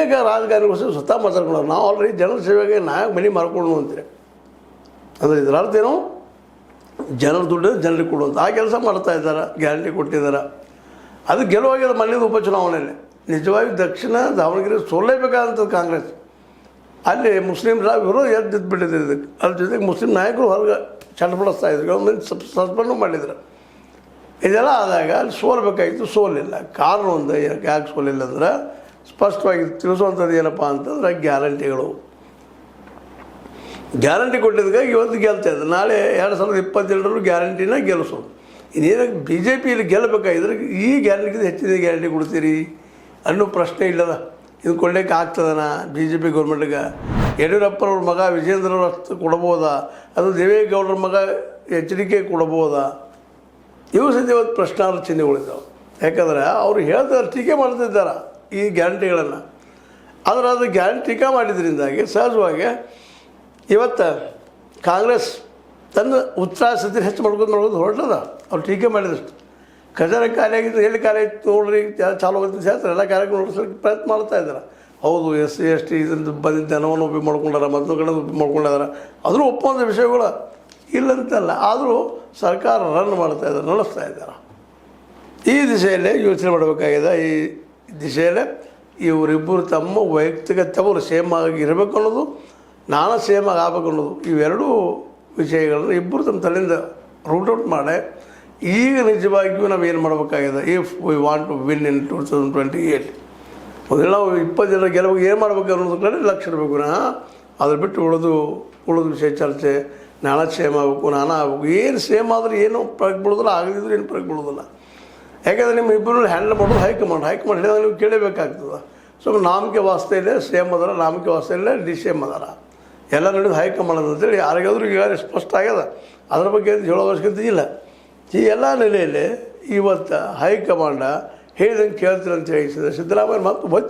ಅನೇಕ ರಾಜಕಾರಣಿಗಳು ಸ್ವತಃ ಮಾತಾಡ್ಕೊಳ್ಳೋರು ನಾವು ಆಲ್ರೆಡಿ ಜನರ ಸೇವೆಗೆ ನಾಯಕ ಮನೆ ಮಾರ್ಕೊಂಡು ಅಂತೀರಿ. ಅಂದರೆ ಇದರ ಅರ್ಥ ಏನು, ಜನರ ದುಡ್ಡು ಜನರಿಗೆ ಕೊಡುವಂಥ ಆ ಕೆಲಸ ಮಾಡ್ತಾ ಇದ್ದಾರೆ, ಗ್ಯಾರಂಟಿ ಕೊಟ್ಟಿದ್ದಾರೆ. ಅದು ಗೆಲುವಾಗಿದೆ ಮನೆಯದು ಉಪಚುನಾವಣೆಯಲ್ಲಿ. ನಿಜವಾಗಿ ದಕ್ಷಿಣ ದಾವಣಗೆರೆ ಸೋಲೇಬೇಕಾದಂಥದ್ದು ಕಾಂಗ್ರೆಸ್. ಅಲ್ಲಿ ಮುಸ್ಲಿಮ್ರ ವಿರೋಧ ಎದ್ದು ಬಿಟ್ಟಿದ್ರು ಇದಕ್ಕೆ. ಅದ್ರ ಜೊತೆಗೆ ಮುಸ್ಲಿಂ ನಾಯಕರು ಹೊರಗೆ ಚಟಪಡಿಸ್ತಾ ಇದ್ರು, ಗೌರ್ಮೆಂಟ್ ಸಸ್ಪೆಂಡು ಮಾಡಿದ್ರು. ಇದೆಲ್ಲ ಆದಾಗ ಅಲ್ಲಿ ಸೋಲ್ಬೇಕಾಗಿತ್ತು, ಸೋಲಿಲ್ಲ. ಕಾರಣ ಒಂದು ಯಾಕೆ ಸೋಲಿಲ್ಲ ಅಂದ್ರೆ ಸ್ಪಷ್ಟವಾಗಿ ತಿಳಿಸುವಂಥದ್ದು ಏನಪ್ಪ ಅಂತಂದ್ರೆ ಗ್ಯಾರಂಟಿಗಳು. ಗ್ಯಾರಂಟಿ ಕೊಟ್ಟಿದ್ದಕ್ಕಾಗಿ ಇವತ್ತು ಗೆಲ್ತಾ ಇದ್ದಾರೆ. ನಾಳೆ 2022 ಗ್ಯಾರಂಟಿನ ಗೆಲ್ಲಿಸೋದು. ಇನ್ನೇನು ಬಿ ಜೆ ಪಿಯಲ್ಲಿ ಗೆಲ್ಲಬೇಕಾಗಿದ್ರೆ ಈ ಗ್ಯಾರಂಟಿಗಿಂತ ಹೆಚ್ಚಿನ ಗ್ಯಾರಂಟಿ ಕೊಡ್ತೀರಿ ಅನ್ನೋ ಪ್ರಶ್ನೆ ಇಲ್ಲದ. ಇದು ಕೊಡಲಿಕ್ಕೆ ಆಗ್ತದನ ಬಿ ಜೆ ಪಿ ಗೌರ್ಮೆಂಟ್ಗೆ? ಯಡಿಯೂರಪ್ಪನವ್ರ ಮಗ ವಿಜೇಂದ್ರವ್ರ ಕೊಡ್ಬೋದಾ? ಅದು ದೇವೇಗೌಡರ ಮಗ ಎಚ್ಚರಿಕೆ ಕೊಡ್ಬೋದಾ? ಇವು ಸದ್ಯ ಇವತ್ತು ಪ್ರಶ್ನಾರ್ಹ ಚಿಹ್ನೆಗಳಿದ್ದಾವೆ. ಯಾಕಂದ್ರೆ ಅವರು ಹೇಳ್ತಾರೆ, ಟೀಕೆ ಮಾಡ್ತಿದ್ದಾರೆ ಈ ಗ್ಯಾರಂಟಿಗಳನ್ನು. ಆದರೆ ಅದು ಗ್ಯಾರಂಟಿ ಟೀಕೆ ಮಾಡಿದ್ರಿಂದಾಗಿ ಸಹಜವಾಗಿ ಇವತ್ತು ಕಾಂಗ್ರೆಸ್ ತನ್ನ ಉತ್ಸಾಹ ಹೆಚ್ಚು ಮಾಡ್ಕೊಂಡು ಹೊರಟದ. ಅವ್ರು ಟೀಕೆ ಮಾಡಿದಷ್ಟು ಖಜಾನೆ ಖಾಲಿ ಆಗಿದ್ದು ಎಲ್ಲಿ ಖಾಲಿ ಆಯ್ತು ನೋಡ್ರಿ, ಚಾಲು ಆಗುತ್ತೆ ಹೇಳ್ತಾರೆ. ಎಲ್ಲ ಕಾರ್ಯಕ್ರಮ ನೋಡಿಸೋಕ್ಕೆ ಪ್ರಯತ್ನ ಮಾಡ್ತಾ ಇದ್ದಾರೆ. ಹೌದು, SC ST ಇದನ್ನು ಬಂದಿದ್ದ ಜನವನ್ನು ಉಪಯೋಗ ಮಾಡ್ಕೊಂಡಾರ, ಮತ್ತೊಂದು ಕಡೆ ಉಪಯೋಗ ಮಾಡ್ಕೊಂಡಿದ್ದಾರೆ. ಅದನ್ನು ಒಪ್ಪುವಂಥ ವಿಷಯಗಳು ಇಲ್ಲಂತಲ್ಲ. ಆದರೂ ಸರ್ಕಾರ ರನ್ ಮಾಡ್ತಾ ಇದ್ದಾರೆ, ನಡೆಸ್ತಾ ಇದ್ದಾರೆ. ಈ ದಿಶೆಯಲ್ಲೇ ಯೋಚನೆ ಮಾಡಬೇಕಾಗಿದೆ. ಈ ದಿಶೆಯಲ್ಲೇ ಇವರಿಬ್ಬರು ತಮ್ಮ ವೈಯಕ್ತಿಕತೆಯವರು ಸೇಮ್ ಆಗಿ ಇರಬೇಕು ಅನ್ನೋದು, ನಾನು ಸೇಮ್ ಆಗಿ ಆಗಬೇಕು ಅನ್ನೋದು, ಇವೆರಡೂ ವಿಷಯಗಳನ್ನು ಇಬ್ಬರು ತಮ್ಮ ತಲೆಯಿಂದ ರೂಟ್ ಔಟ್ ಮಾಡಿ ಈಗ ನಿಜವಾಗಿಯೂ ನಾವು ಏನು ಮಾಡಬೇಕಾಗಿದೆ. If we want to win in 2028 ಮೊದಲು ನಾವು 20 ಜನ ಗೆಲುವು ಏನು ಮಾಡಬೇಕು ಅನ್ನೋದ್ರ ಕಡೆ ಲಕ್ಷ್ಯ ಇರಬೇಕು. ಅದ್ರ ಬಿಟ್ಟು ಉಳಿದು ವಿಷಯ ಚರ್ಚೆ, ನಾನಾ ಸೇಮ್ ಆಗಬೇಕು, ನಾನಾ ಆಗಬೇಕು. ಏನು ಸೇಮ್ ಆದರೆ ಏನು ಪ್ರಯೋಗ ಬೀಳೋದಿಲ್ಲ, ಆಗದಿದ್ರು ಏನು ಪ್ರಯೋಗ ಬೀಳೋದಿಲ್ಲ. ಯಾಕೆಂದರೆ ನಿಮ್ಮ ಇಬ್ಬರು ಹ್ಯಾಂಡಲ್ ಮಾಡೋದು ಹೈಕಮಾಂಡ್ ಹೇಳಿದಾಗ ನೀವು ಕೇಳಬೇಕಾಗ್ತದೆ. ಸೊ ನಾಮಕೆ ವಾಸ್ತೆಯಲ್ಲೇ ಸೇಮ್ ಅದರ, ನಾಮಕೆ ವಾಸ್ತೆಯಲ್ಲೇ ಡಿಸೇಮ್ ಅದರ, ಎಲ್ಲ ನಡೆದು ಹೈಕಮಾಂಡ್ ಅಂತೇಳಿ ಯಾರಿಗಾದ್ರೂ ಈಗ ಸ್ಪಷ್ಟ ಆಗ್ಯದ. ಅದ್ರ ಬಗ್ಗೆ ಹೇಳೋ ಅವಶ್ಯಕತೆ ಇಲ್ಲ. ಈ ಎಲ್ಲ ನೆಲೆಯಲ್ಲಿ ಇವತ್ತು ಹೈಕಮಾಂಡ ಹೇಳಿದಂಗೆ ಕೇಳ್ತೀರ ಅಂತ ಹೇಳಿ ಸಿದ್ದರಾಮಯ್ಯ ಮತ್ತು